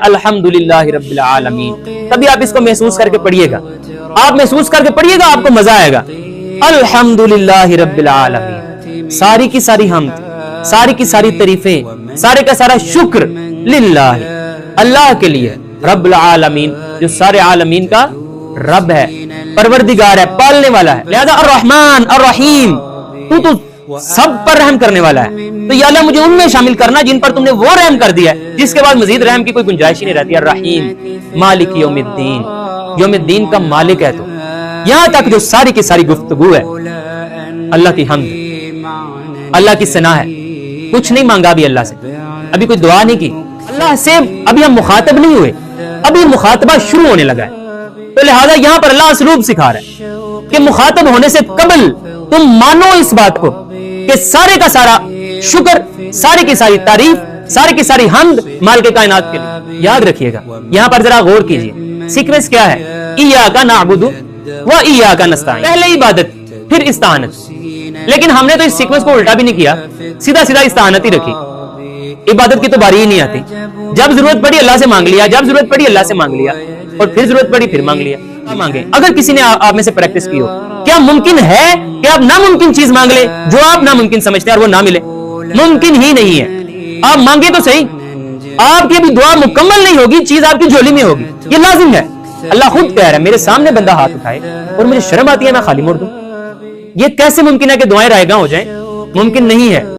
अल्हम्दुलिल्लाहि रब्बिल आलमीन। तभी आप इसको महसूस करके पढ़िएगा, आप महसूस करके पढ़िएगा, आपको मजा आएगा। अल्हम्दुलिल्लाहि रब्बिल आलमीन, सारी की सारी हमद, सारी की सारी तारीफें, सारे का सारा शुक्र लिल्लाहि, अल्लाह के लिए, रब्बिल आलमीन, जो सारे आलमीन का रब है, परवरदिगार है, पालने वाला है। लिहाजा अर्रहमान अर्रहीम, तू तो सब पर रहम करने वाला है, तो या अल्लाह मुझे उनमें शामिल करना जिन पर तुमने वो रहम कर दिया है जिसके बाद मजीद रहम की कोई गुंजाइश ही नहीं रहती। अर्रहीम, मालिक यौमिद्दीन, यौमिद्दीन का मालिक है तू। यहां तक जो सारी की सारी गुफ्तगू है अल्लाह की हमद, अल्लाह की सना है। कुछ नहीं मांगा अभी अल्लाह से, अभी कोई दुआ नहीं की अल्लाह से, अभी हम मुखातब नहीं हुए, अभी मुखातबा शुरू होने लगा है। तो लिहाजा यहां पर अल्लाह असलूब सिखा रहा है कि मुखातब होने से कबल तुम मानो इस बात को कि सारे का सारा शुक्र, सारी की सारी तारीफ, सारी की सारी हमद मालिक कायनात के लिए। याद रखिएगा, यहां पर जरा गौर कीजिए, सीक्वेंस क्या है? इय्याका नअबुदु व इय्याका नस्तईन, पहले इबादत फिर इस्ताअनत। लेकिन हमने तो इस सीक्वेंस को उल्टा भी नहीं किया, सीधा सीधा इस्ताअनत ही रखी। इबादत की तो बारी ही नहीं आती, जब जरूरत पड़ी अल्लाह से मांग लिया, जब जरूरत पड़ी अल्लाह से मांग लिया, और फिर जरूरत पड़ी फिर मांग लिया। मांगे, अगर किसी ने आप में से प्रैक्टिस की हो, क्या मुमकिन है कि आप नामुमकिन चीज मांग ले जो आप नामुमकिन समझते हैं और वो ना मिले? मुमकिन ही नहीं है। आप मांगे तो सही, आपकी अभी दुआ मुकम्मल नहीं होगी, चीज आपकी झोली में होगी, ये लाजिम है। अल्लाह खुद कह रहा है, मेरे सामने बंदा हाथ उठाए और मुझे शर्म आती है मैं खाली मोड़ दूं। ये कैसे मुमकिन है कि दुआएं रायगा हो जाएं? मुमकिन नहीं है।